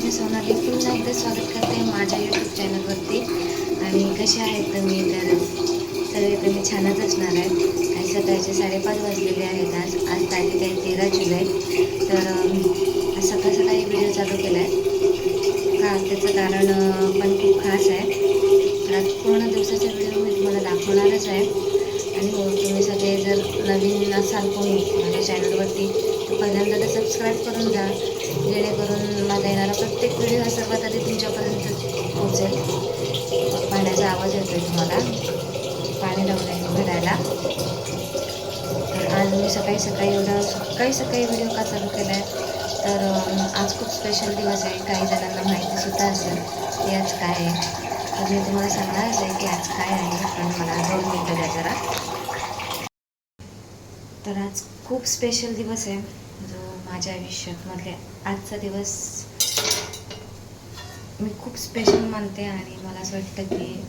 मी सोनाली पुन्हा एकदा स्वागत करते माझ्या यूट्यूब चॅनलवरती. आणि कसे आहेत तुम्ही? तर सगळे तुम्ही छानच असणार आहेत. काही सकाळचे 5:30 वाजलेले आहेत. आज तारीख आहे 13 जुलै. तर आज सकाळ सकाळी व्हिडिओ चालू केला आहे का, त्याचं कारण पण खूप खास आहे. तर आज पूर्ण दिवसाचा व्हिडिओ मी तुम्हाला दाखवणारच आहे. आणि हो, तुम्ही सगळे जर नवीन असाल कोणी माझ्या चॅनलवरती तर पहिल्यांदा तर सबस्क्राईब करून जा, जेणेकरून माझा येणारा प्रत्येक व्हिडिओ हा सर्वात आधी तुमच्यापर्यंत पोहोचेल. पाण्याचा आवाज येतोय तुम्हाला, पाणी लावून भरायला. तर आज मी सकाळी सकाळी व्हिडिओ का चालू केला आहे, तर आज खूप स्पेशल दिवस आहे. काही जणांना माहितीसुद्धा असेल की आज काय आहे. तर मी तुम्हाला सांगणारच आहे की आज काय आहे, पण मला 2 मिनटं द्या जरा. तर आज खूप स्पेशल दिवस आहे, जो माझ्या आयुष्यातमधले आजचा दिवस मी खूप स्पेशल मानते. आणि मला असं वाटतं की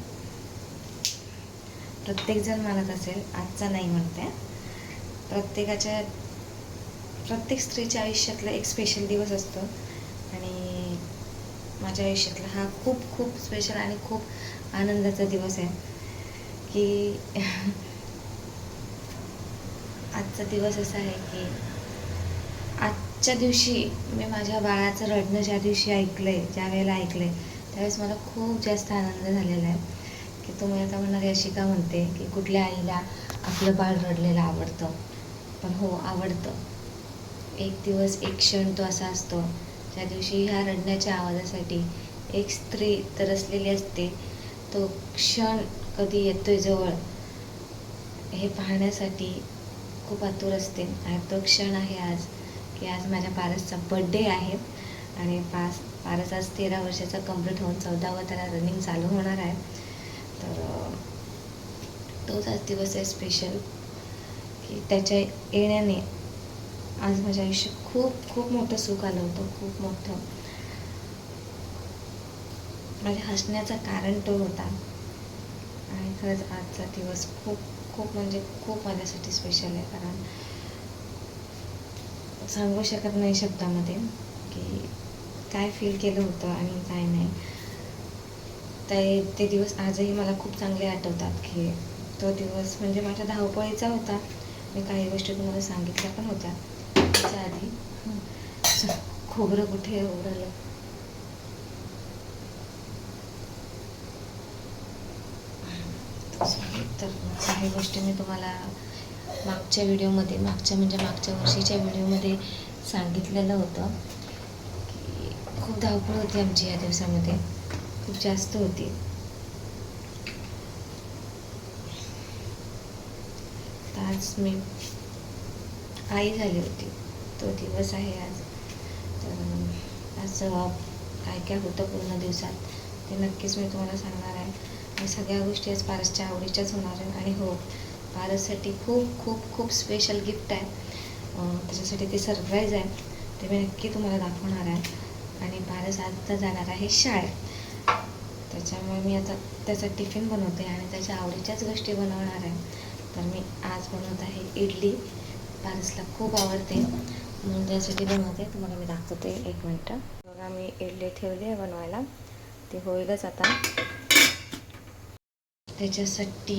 प्रत्येकजण मानत असेल, आजचा नाही म्हणते. प्रत्येक स्त्रीच्या आयुष्यातला एक स्पेशल दिवस असतो. आणि माझ्या आयुष्यातला हा खूप खूप स्पेशल आणि खूप आनंदाचा दिवस आहे की आजचा दिवस असा आहे की आजच्या दिवशी मी माझ्या बाळाचं रडणं ज्या दिवशी ज्या वेळेला ऐकलं त्यावेळेस मला खूप जास्त आनंद झालेला आहे. की तुम्ही आता म्हणणार अशी का म्हणते की कुठल्या आईला आपलं बाळ रडलेलं आवडतं? पण हो, आवडतं. एक दिवस, एक क्षण तो असा असतो ज्या दिवशी ह्या रडण्याच्या आवाजासाठी एक स्त्री तरसलेली असते. तो क्षण कधी येतोय जवळ हे पाहण्यासाठी खूप आतुर असते. आणि तो क्षण आहे आज, की आज माझ्या पारसचा बड्डे आहे. आणि पारस आज 13 वर्षाचा कंप्लीट होऊन 14वा त्याला रनिंग चालू होणार आहे. तर तोच आज दिवस आहे स्पेशल, की त्याच्या येण्याने आज माझ्या आयुष्यात खूप खूप मोठं सुख आलं होतं. खूप मोठं माझ्या हसण्याचं कारण तो होता. आणि खरंच आजचा दिवस खूप खूप म्हणजे खूप माझ्यासाठी स्पेशल आहे. कारण सांगू शकत नाही शब्दामध्ये की काय फील केलं होतं आणि काय नाही. ते दिवस आजही मला खूप चांगले आठवतात. की तो दिवस म्हणजे माझ्या धावपळीचा होता. मी काही गोष्टी तुम्हाला सांगितल्या पण होत्या त्याच्या आधी. खोबरं कुठे उडालं. तर काही गोष्टी मी तुम्हाला मागच्या वर्षीच्या व्हिडिओमध्ये सांगितलेलं होतं की खूप धावपळ होती आमची या दिवसामध्ये, खूप जास्त होती. आज मी आई झाली होती, तो दिवस आहे आज. तर आज काय काय होतं पूर्ण दिवसात ते नक्कीच मी तुम्हाला सांगणार आहे. आणि सगळ्या गोष्टी आज पारसच्या आवडीच्याच होणार आहेत. आणि हो, पारससाठी खूप खूप खूप स्पेशल गिफ्ट आहे. त्याच्यासाठी ते सरप्राईज आहे, ते मी नक्की तुम्हाला दाखवणार आहे. आणि पारस आता जाणार आहे शाळेत, त्याच्यामुळे मी आता त्याचा टिफिन बनवते आणि त्याच्या आवडीच्याच गोष्टी बनवणार आहे. तर मी आज बनवत आहे इडली. पारसला खूप आवडते म्हणून त्यासाठी बनवते. तुम्हाला मी दाखवते, 1 मिनटं. बघा, मी इडली ठेवली आहे बनवायला, ती होईलच आता. त्याच्यासाठी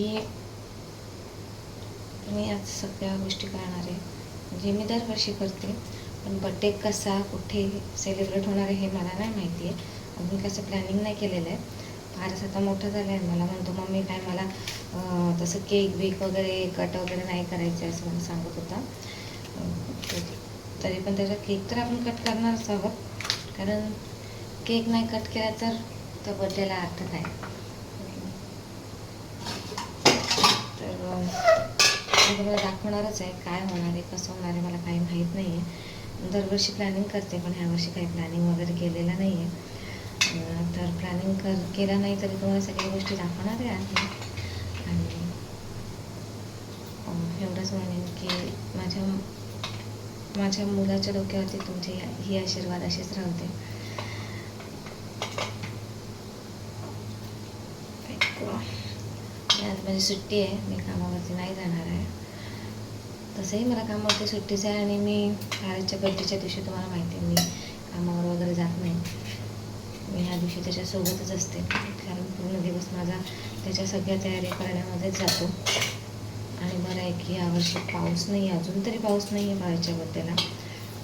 मी आज सगळ्या गोष्टी करणार आहे. म्हणजे मी दरवर्षी करते, पण बड्डे कसा कुठे सेलिब्रेट होणार आहे हे मला नाही माहिती आहे. अजून कसं प्लॅनिंग नाही केलेलं आहे. फारच आता मोठं झालं आहे. मला म्हणतो मम्मी काय मला तसं केक वगैरे कट वगैरे नाही करायचं आहे असं मला सांगत होता. तरी पण त्याचा केक तर आपण कट करणारच आहोत, कारण केक नाही कट केला तर त्या बड्डेला अर्थ काय. तर मी तुम्हाला दाखवणारच आहे काय होणार आहे, कसं होणार आहे मला काही माहीत नाही आहे. दरवर्षी प्लॅनिंग करते, पण ह्यावर्षी काही प्लॅनिंग वगैरे केलेलं नाही आहे. तर प्लॅनिंग केलं नाही तरी तुम्हाला सगळ्या गोष्टी दाखवणार आहे. आणि एवढंच म्हणेन की माझ्या मुलाच्या डोक्यावरती तुमचे ही आशीर्वाद असेच राहते. आज माझी सुट्टी आहे, मी कामावरती नाही जाणार आहे. तसंही मला कामावरती सुट्टीच आहे. आणि मी शाळेच्या बड्डेच्या दिवशी तुम्हाला माहिती आहे मी कामावर वगैरे जात नाही. मी ह्या दिवशी त्याच्यासोबतच असते, कारण पूर्ण दिवस माझा त्याच्या सगळ्या तयारी करण्यामध्येच जातो. आणि बरं आहे की यावर्षी पाऊस नाही आहे, अजून तरी पाऊस नाही आहे बाळाच्या बड्डेला,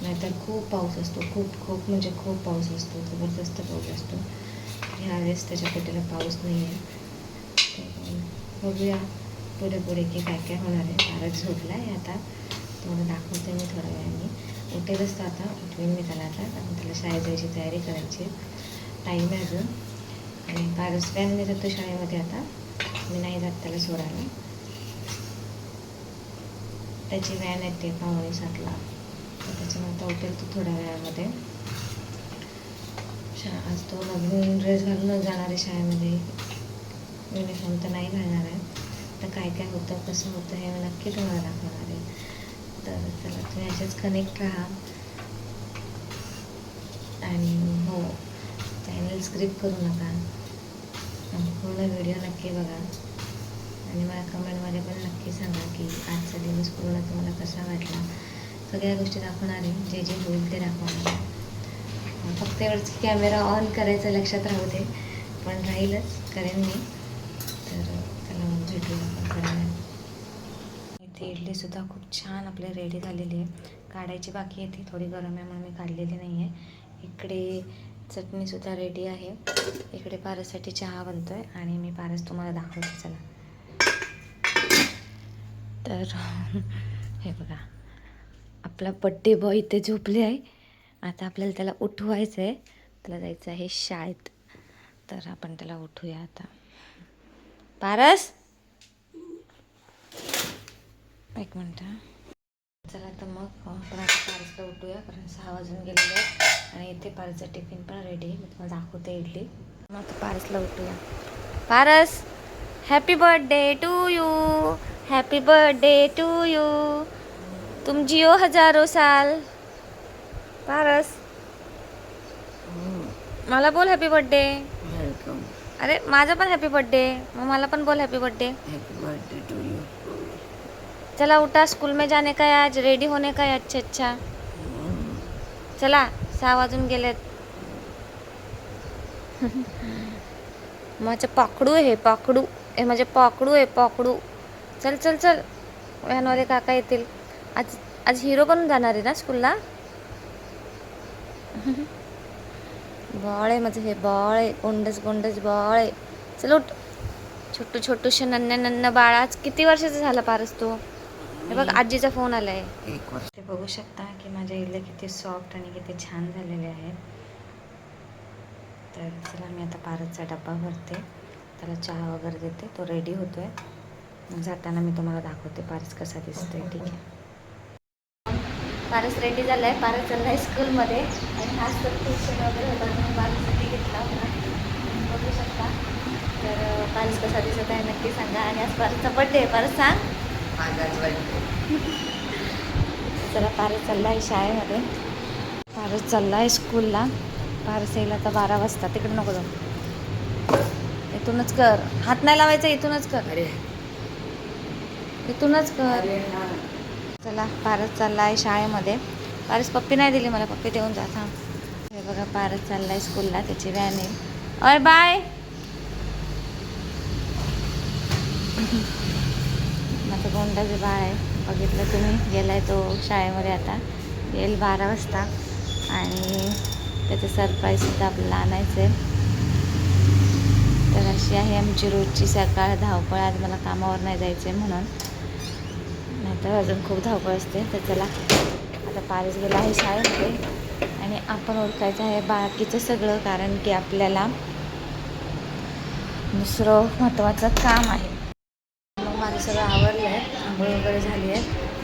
नाहीतर खूप पाऊस असतो, खूप म्हणजे खूप पाऊस असतो, जबरदस्त पाऊस असतो. ह्यावेळेस त्याच्या बड्डेला पाऊस नाही आहे. बघूया पुढे की काय काय होणार आहे. फारच झोपला आहे आता, तुम्हाला दाखवते मी थोड्या वेळाने. उठेलच तर आता, उठवेन मी त्याला आता, कारण त्याला शाळेत जायची तयारी करायची, टाईम आहे अजून. आणि पारस व्हॅनने जातो शाळेमध्ये आता, मी नाही जात त्याला सोडायला. त्याची व्हॅन येते 6:45ला, तर त्याच्यानंतर उठेल तो थोड्या वेळामध्ये. आज तो नवीन ड्रेस घालूनच जाणार आहे शाळेमध्ये, युनिफॉर्म तर नाही घालणार आहे. तर काय काय होतं, कसं होतं हे मी नक्की तुम्हाला दाखवणार आहे. तर चला तुम्ही असेच कनेक्ट राहा. आणि हो, चॅनल स्क्रिप्ट करू नका, पूर्ण व्हिडिओ नक्की बघा. आणि मला कमेंटमध्ये पण नक्की सांगा की आजचा दिवस पूर्ण तुम्हाला कसा वाटला. सगळ्या गोष्टी दाखवणार आहे, जे जे होईल ते दाखवणार आहे. फक्त एवढंच की कॅमेरा ऑन करायचं लक्षात राहू दे, पण राहीलच, करेन मी. तर चला मग भेटूया आपण थोड्या वेळात. इथे इडलीसुद्धा खूप छान आपली रेडी झालेली आहे, काढायची बाकी आहे, ती थोडी गरम आहे म्हणून मी काढलेली नाही आहे. इकडे चटणीसुद्धा रेडी आहे, इकडे पारससाठी चहा बनतो आहे, आणि मी पारस तुम्हाला दाखवते. चला तर हे बघा, आपला बड्डे बॉय इथे झोपले आहे. आता आपल्याला त्याला उठवायचं आहे, त्याला जायचं आहे शाळेत, तर आपण त्याला उठूया आता. पारस, एक मिनटं. चला तर मग आपण आता पारसला उठूया, कारण 6 वाजून गेलेले आहेत. आणि इथे पारसचा टिफिन पण रेडी आहे, मी तुम्हाला दाखवते इडली. मग आता पारसला उठूया. Paras, happy birthday to you, happy birthday to you, तुम जियो हजारों साल. पारस, मला बोल हॅपी बर्थडे. वेलकम. अरे माझा पण हॅपी बर्थडे, मग मला पण बोल happy birthday. Happy birthday to you. चला उठा, स्कूल में जाने का है आज, रेडी होने का है. अच्छा अच्छा, चला 6 वाजून गेलेत. माझं पाकडू आहे हे, पाकडू हे माझे पाकडू आहे, पाकडू. चल चल चल, व्हॅनवाले काका येतील. आज आज हिरो बनून जाणार आहे ना स्कूलला. बाळ आहे माझं हे, बाळ आहे, गोंडस गोंडस बाळ आहे. चल उठ, छोटू छोटूशा नन्या बाळ. आज किती वर्षाचा झाला पारस तो. हे बघ आजीचा फोन आलाय. 1 वर्ष. ते बघू शकता की माझ्या इडल्या किती सॉफ्ट आणि किती छान झालेले आहेत. तर चला मी आता पारसचा डब्बा भरते, त्याला चहा वगैरे देते, तो रेडी होतोय. मग जाताना मी तुम्हाला दाखवते पारस कसा दिसतोय. ठीक आहे, पारस रेडी झाला आहे, पारस चालला आहे स्कूलमध्ये. आणि आज तर ट्युशन वगैरे होता म्हणून पारससाठी घेतला होता, बघू शकता. तर पारस कसा दिसत आहे नक्की सांगा. आणि आज पारसचा बड्डे आहे, पारस सांग. माझाच बर्थडे. चला पारस चालला आहे शाळेमध्ये, पारस चालला आहे स्कूलला. पारस येईल आता 12 वाजता. तिकडे नको जाऊ, इथूनच कर, हात नाही लावायचा, इथूनच कर. अरे इथूनच कर. अरे हा. चला पारस चालला आहे शाळेमध्ये. पारस पप्पी नाही दिली मला, पप्पी देऊन जा. थांब. हे बघा पारस चालला आहे स्कूलला, त्याची व्हॅन आहे. अय बाय. माझं गोंडाचं बाळ आहे, बघितलं तुम्ही, गेलाय तो शाळेमध्ये. आता येईल 12 वाजता. आणि त्याचं सरप्राईजसुद्धा आपल्याला आणायचं आहे. तर अशी आहे आमची रोजची सकाळ धावपळ. आज मला कामावर नाही जायचं आहे म्हणून, नाहीतर अजून खूप धावपळ असते. तर चला आता पारस गेला आहे शाळेमध्ये, आणि आपण ओळखायचं आहे बाकीचं सगळं, कारण की आपल्याला दुसरं महत्त्वाचं काम आहे. मग माझं सगळं आवरलं आहे, आंघोळ वगैरे झाली आहे,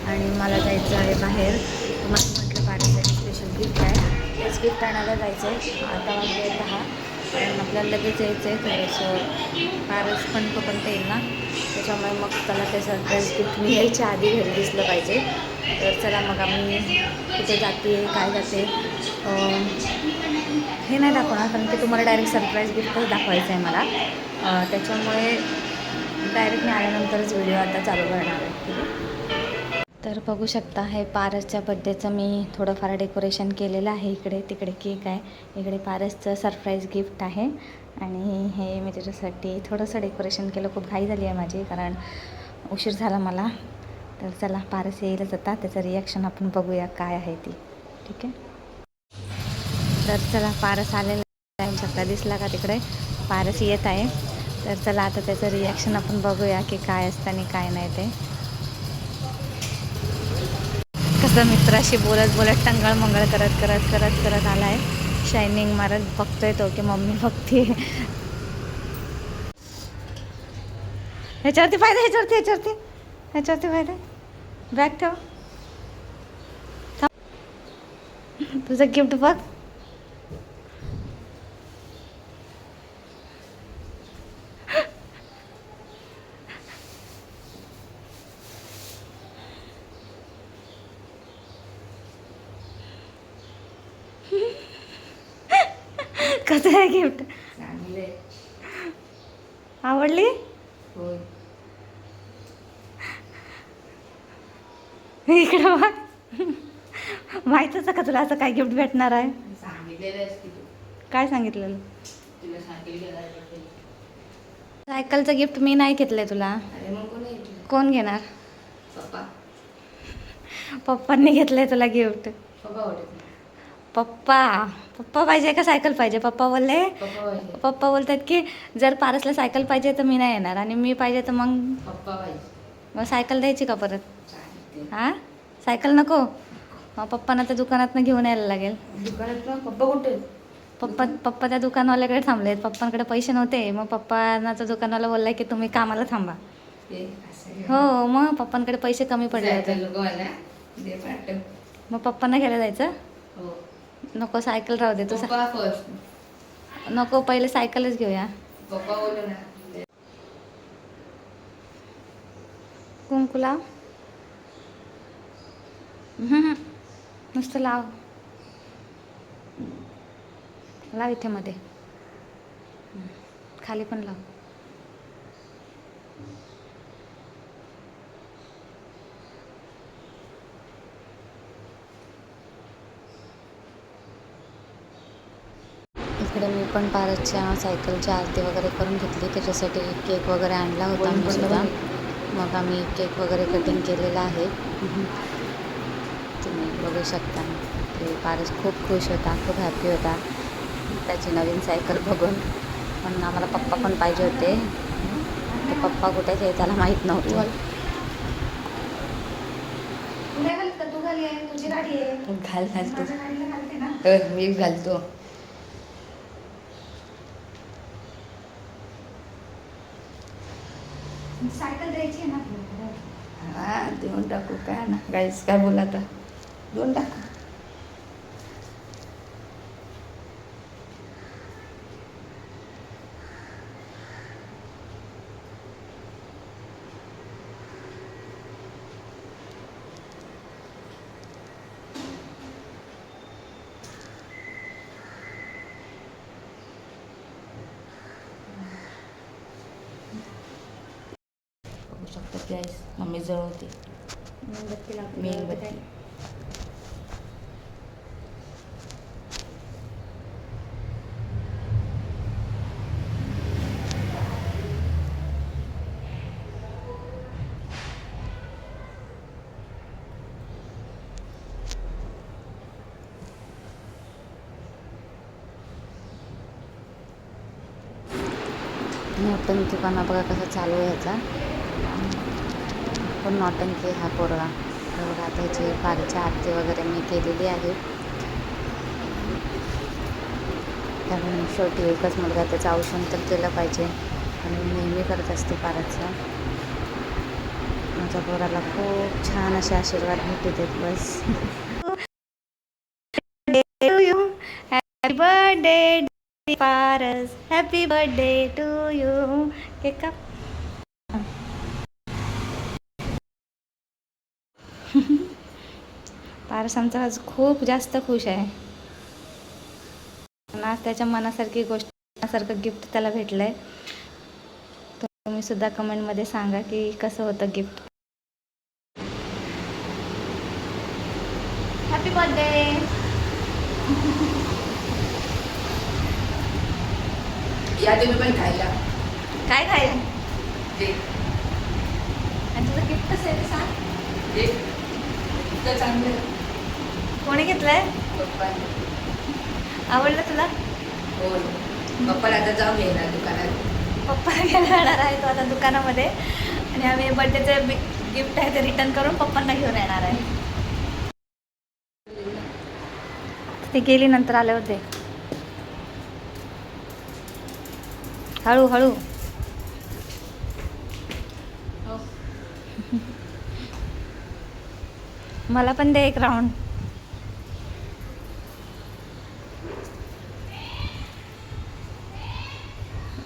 आणि मला जायचं आहे बाहेर. तुम्हाला म्हटलं पारससाठी स्पेशल गिफ्ट आहे, तेच गिफ्ट आणायला जायचं आहे. आता वाजले 10, कारण आपल्याला लगेच यायचं आहे. थोडंसं पारस पण येईल ना, त्याच्यामुळे मग त्याला ते सरप्राईज गिफ्ट मी यायच्या आधी घरी दिसलं पाहिजे. तर चला मग आम्ही कुठे जाते, काय जाते हे नाही दाखवणार, कारण की तुम्हाला डायरेक्ट सरप्राईज गिफ्टच दाखवायचं आहे मला. त्याच्यामुळे डायरेक्ट मी आल्यानंतरच व्हिडिओ आता चालू करणार आहे. ठीक आहे, तर बघू शकता हे पारसच्या बड्डेचं मी थोडंफार डेकोरेशन केलेलं आहे. इकडे तिकडे केक आहे, इकडे पारसचं सरप्राईज गिफ्ट आहे आणि हे मी त्याच्यासाठी थोडंसं डेकोरेशन केलं. खूप घाई झाली आहे माझी कारण उशीर झाला मला. तर चला पारस येईलच आता, त्याचं रिॲक्शन आपण बघूया काय आहे ती. ठीक आहे, तर चला पारस आलेला आहे. शकता दिसला का तिकडे पारस येत आहे. तर चला आता त्याचं रिॲक्शन आपण बघूया की काय असतं आणि काय नाही ते. कसं मित्राशी बोलत बोलत टंगळ मंगळ करत करत करत करत आला आहे. शायनिंग मारत बघतोय तो की मम्मी बघते. ह्याच्यावरती फायदा, ह्याच्यावरती ह्याच्यावरती ह्याच्यावरती फायदा. बॅग ठेव. तुझं गिफ्ट बघ. कसं आहे गिफ्ट? चांगले. आवडली? होय. इकडं बघ. माहित होतं का तुला असं काय गिफ्ट भेटणार आहे? सांगितलेलं आहेस की तू. काय सांगितलेलं? तुला सांगितलेलं आहे. सायकलचं गिफ्ट मी नाही घेतलंय तुला. अरे मग कोणी घेतलं? कोण घेणार? पप्पा. पप्पांनी घेतलंय तुला गिफ्ट. पप्पा आवडत. पप्पा पप्पा पाहिजे का सायकल पाहिजे? पप्पा बोलले. पप्पा पाहिजे. पप्पा बोलतात की जर पारसला सायकल पाहिजे तर मी नाही येणार आणि मी पाहिजे तर मग पप्पा पाहिजे. मग सायकल द्यायची का परत? चालते. हां, सायकल नको. मग पप्पांना त्या दुकानातनं घेऊन यायला लागेल. दुकानात ना पप्पा कुठे? पप्पा त्या दुकानवाल्याकडे थांबलेत. पप्पांकडे पैसे नव्हते. मग पप्पांना त्या दुकानवाला बोलला की तुम्ही कामाला थांबा. ते असं हो, मग पप्पांकडे पैसे कमी पडले होते. लोक मला दे पाठव. मग पप्पांना घ्यायला जायचं. हो. नको, सायकल राहू दे. पप्पा फर्स्ट. नको, पहिले सायकलच घेऊया. पप्पा बोलू ना. कुंकू लाव. नुसतं लाव. लाव इथे मध्ये. खाली पण लाव. इकडे मी पण पारसच्या सायकलची आरती वगैरे करून घेतली. त्याच्यासाठी केक वगैरे आणला होता मी सुद्धा. मग आम्ही केक वगैरे कटिंग केलेला आहे. तुम्ही बघू शकता. ते पारस खूप खुश होता, खूप हॅपी होता त्याची नवीन सायकल बघून. पण आम्हाला पप्पा पण पाहिजे होते. ते पप्पा कुठे ते त्याला माहीत नव्हतं. तुझी गाडी आहे. घालतो. मी घालतो. सायकल द्यायची आहे ना. हा देऊन टाकू काय ना. गाईस काय बोला आता. देऊन टाकू. बघू शकता गाईस मम्मी जवळ होती. मेणबत्ती. नौटंकीपणा बघा कसं चालू आहे ह्याचा. पण नौटंकी हा पोरगा. बघा आता ह्याची पारची आरती वगैरे मी केलेली आहे. कारण शेवटी एकच मुलगा, त्याचं औषध तर केलं पाहिजे आणि नेहमी करत असते पारचं. माझ्या पोराला खूप छान असे आशीर्वाद भेटत आहेत. बस. Happy birthday Paras, happy birthday to you. Cake काप. पारस आमचा आज खूप जास्त खुश आहे. आज त्याच्या मनासारखी गोष्ट, मनासारखं गिफ्ट त्याला भेटलं आहे. तुम्ही सुद्धा कमेंटमध्ये सांगा की कसं होतं गिफ्ट. बर्थडे. या तुम्ही पण खायला. काय खाईल? केक. आणि तुझं गिफ्ट कसं आहे ते सांग. केक इतकं चांगलं आहे. कोणी घेतलंय? पप्पाने. आवडलं तुला? हो. पप्पाला आता जाऊन येणार दुकानात. पप्पा घ्यायला जाणार आहे तो आता दुकानामध्ये आणि आम्ही बर्थडेचं गिफ्ट आहे ते रिटर्न करून पप्पांना घेऊन येणार आहे. ते गेली नंतर आले होते. हळू हळू. मला पण दे एक राऊंड.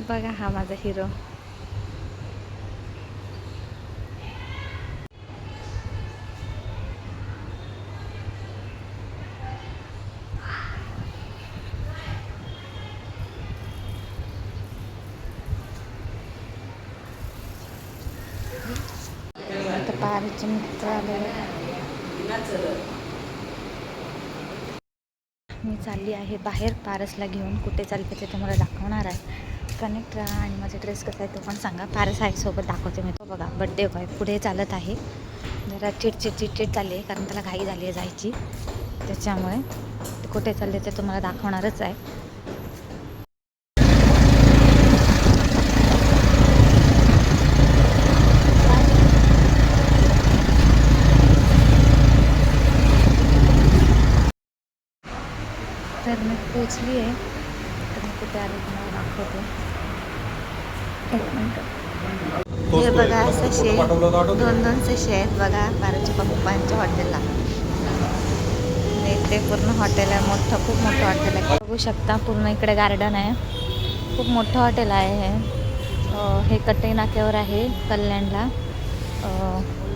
बघा हा माझा हिरो. आता पारीचे मित्र आलेले. मी चालली आहे बाहेर पारसला घेऊन. कुठे चालते ते तुम्हाला दाखवणार आहे. कनेक्ट राहा आणि माझा ड्रेस कसा आहे तो पण सांगा. पारस आहे सोबत दाखवते मी. तो बघा बड्डे बॉय पुढे चालत आहे. जरा चिडचिड चालली आहे कारण त्याला घाई झाली आहे जायची. त्याच्यामुळे ते कुठे चालले ते तुम्हाला दाखवणारच आहे. तर मी पोचली आहे. तर मी कुठे आले तुम्हाला दाखवते. एक मिनटं. हे बघा सशे 2-2 सशे आहेत बघा पाराच्या पप्पांच्या हॉटेलला. ते पूर्ण हॉटेल आहे मोठं. खूप मोठं हॉटेल आहे. बघू शकता पूर्ण इकडे गार्डन आहे. खूप मोठं हॉटेल आहे हे कटई नाक्यावर आहे कल्याणला.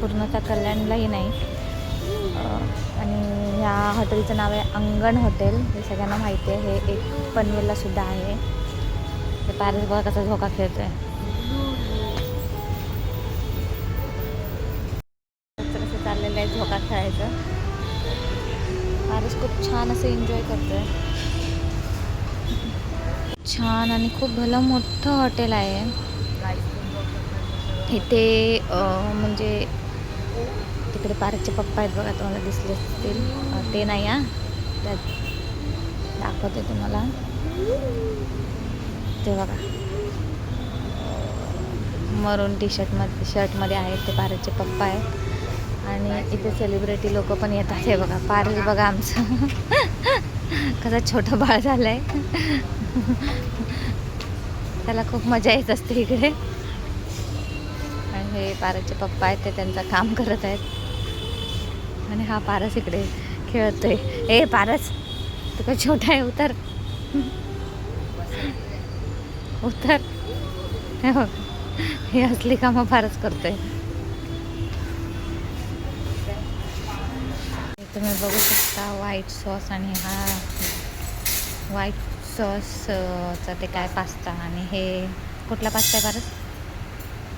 पूर्णतः कल्याणलाही नाही. आणि ह्या हॉटेलचं नाव आहे अंगण हॉटेल. हे सगळ्यांना माहिती आहे. हे एक पनवेलला सुद्धा आहे. हे पारस बघा कसा झोका खेळतोय. कसं चाललेलं आहे झोका खेळायचं. पारस खूप छान असं एन्जॉय करतोय. छान आणि खूप भलं मोठं हॉटेल आहे इथे. म्हणजे तिकडे पारसचे पप्पा आहेत बघा तुम्हाला दिसले असतील. ते नाही हां त्यात दाखवते तुम्हाला. ते बघा मरून शर्टमध्ये आहेत ते पारसचे पप्पा आहेत. आणि इथे सेलिब्रिटी लोक पण येतात. हे बघा पारस बघा आमचं कसं छोटं बाळ झालं आहे. त्याला खूप मजा येत असते इकडे. आणि हे पारसचे पप्पा आहेत ते त्यांचं काम करत आहेत. आणि हा पारस इकडे खेळतोय. ए पारस तू काय छोटा आहे उतर उतर. हे असली कामं फारच करतोय. तुम्ही बघू शकता व्हाईट सॉस. आणि हा व्हाईट सॉसचा ते काय पास्ता. आणि हे कुठला पास्ता आहे पारस?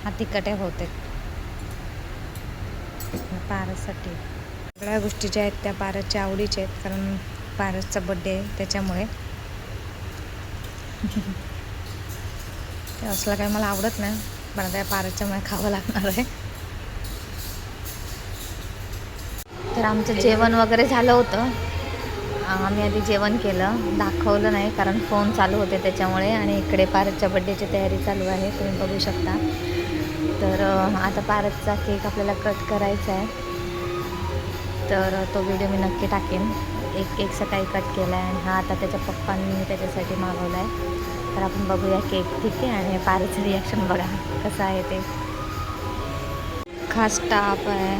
हा तिखट आहे बहुतेक पारससाठी. सगळ्या गोष्टी ज्या आहेत त्या पारसच्या आवडीच्या आहेत कारण पारसचा बड्डे आहे त्याच्यामुळे. ते असलं काही मला आवडत नाही पण त्या पारसच्यामुळे खावं लागणार आहे. तर आमचं जेवण वगैरे झालं होतं. आम्ही आधी जेवण केलं. दाखवलं नाही कारण फोन चालू होते त्याच्यामुळे. आणि इकडे पारसच्या बड्डेची तयारी चालू आहे तुम्ही बघू शकता. तर आता पारसचा केक आपल्याला कट करायचा आहे. तर तो व्हिडिओ मी नक्की टाकेन. एक केक सकाळी कट केला आहे आणि हा आता त्याच्या पप्पांनी त्याच्यासाठी मागवला आहे. तर आपण बघूया केक. ठीक आहे. आणि पारसचं रिॲक्शन बघा कसं आहे ते. खास स्टाफ आहे.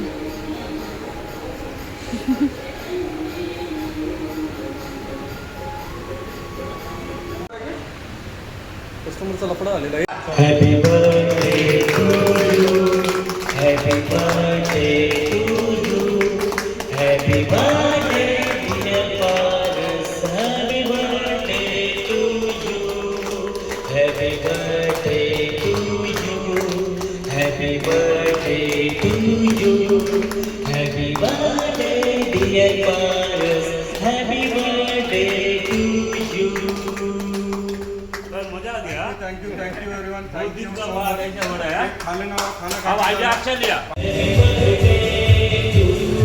कस्टमरचा लफडा आलेला आहे. Happy birthday to you. Happy birthday to you. Happy birthday dear Paras. Happy birthday to you. Happy birthday to you. Happy birthday to you. Happy birthday dear Paras. Thank you everyone वो thank दिन you का हुआ कैसे हो रहा है खाना अब आज अच्छा लिया Happy birthday to you.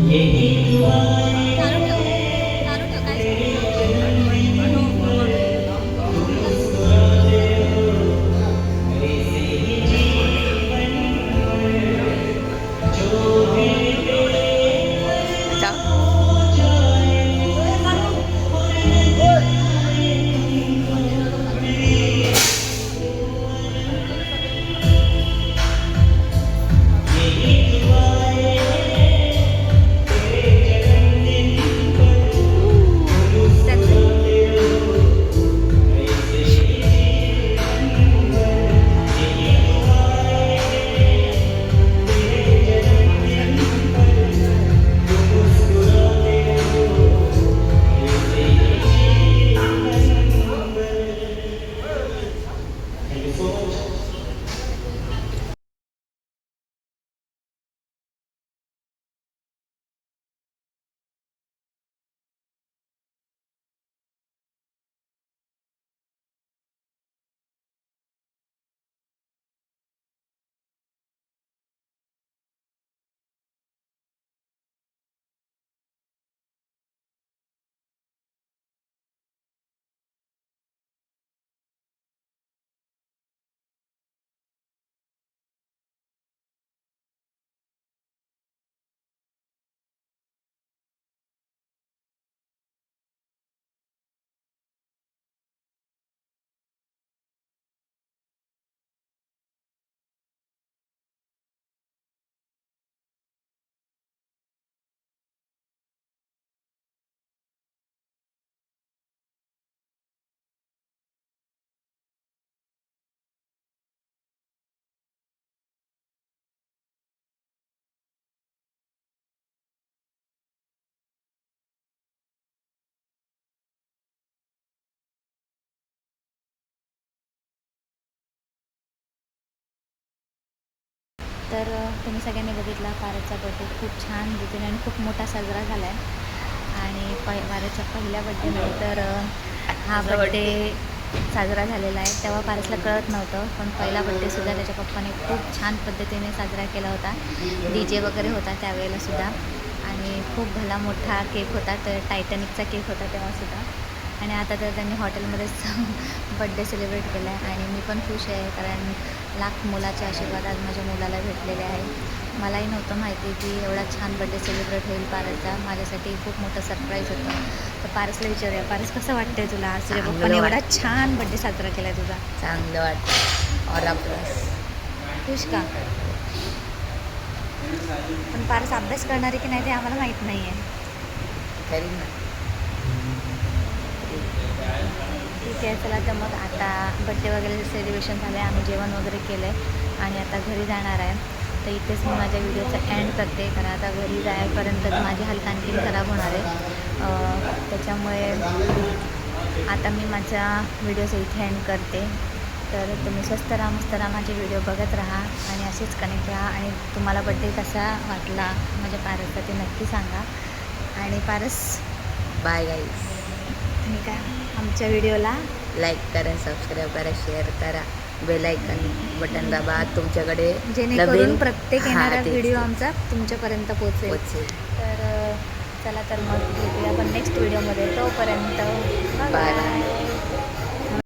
यही तर तुम्ही सगळ्यांनी बघितला पारसचा बड्डे खूप छान रीतीने आणि खूप मोठा साजरा झाला आहे. आणि पारसच्या पहिल्या बड्डेनंतर हा बड्डे साजरा झालेला आहे. तेव्हा पारसला कळत नव्हतं, पण पहिला बड्डेसुद्धा त्याच्या पप्पाने खूप छान पद्धतीने साजरा केला होता. DJ वगैरे होता त्यावेळेला सुद्धा आणि खूप भला मोठा केक होता. तर टायटॅनिकचा केक होता तेव्हासुद्धा. आणि आता तर त्यांनी हॉटेलमध्येच बड्डे सेलिब्रेट केला आहे आणि मी पण खुश आहे, कारण लाख मुलाचे आशीर्वाद आज माझ्या मुलाला भेटलेले आहे. मलाही नव्हतं माहिती की एवढा छान बड्डे सेलिब्रेट होईल पारसचा. माझ्यासाठी खूप मोठं सरप्राईज होतं. तर पारसला विचारूया, पारस कसं वाटतंय तुला आज तुझ्या पप्पाने एवढा छान बड्डे साजरा केला आहे तुझा? चांगलं वाटतं और प्लस खुश का? पण पारस अभ्यास करणार आहे की नाही ते आम्हाला माहीत नाही आहे. करीन ना. ठीक आहे, चला तर मग आता बड्डे वगैरे सेलिब्रेशन झालं आहे, आम्ही जेवण वगैरे केलं आहे आणि आता घरी जाणार आहे. तर इथेच मी माझ्या व्हिडिओचा एंड करते, कारण आता घरी जायपर्यंत माझी हालत आणखी खराब होणार आहे. त्याच्यामुळे आता मी माझ्या व्हिडिओचा इथे एंड करते. तर तुम्ही स्वस्त राहा, मस्त राहा, माझे व्हिडिओ बघत राहा आणि असेच कनेक्ट राहा. आणि तुम्हाला बड्डे कसा वाटला माझ्या पारसचा ते नक्की सांगा. आणि पारस बाय गाईज. आणि काय आमच्या व्हिडिओला लाईक करा, सबस्क्राईब करा, शेअर करा, बेल आयकन बटन दाबा. तुमच्याकडे जेणेकरून प्रत्येक हां, येणारा तेच. व्हिडिओ आमचा तुमच्यापर्यंत पोचेल. पोचेल. तर चला तर मग भेटूया आपण नेक्स्ट व्हिडिओमध्ये. तोपर्यंत बाय.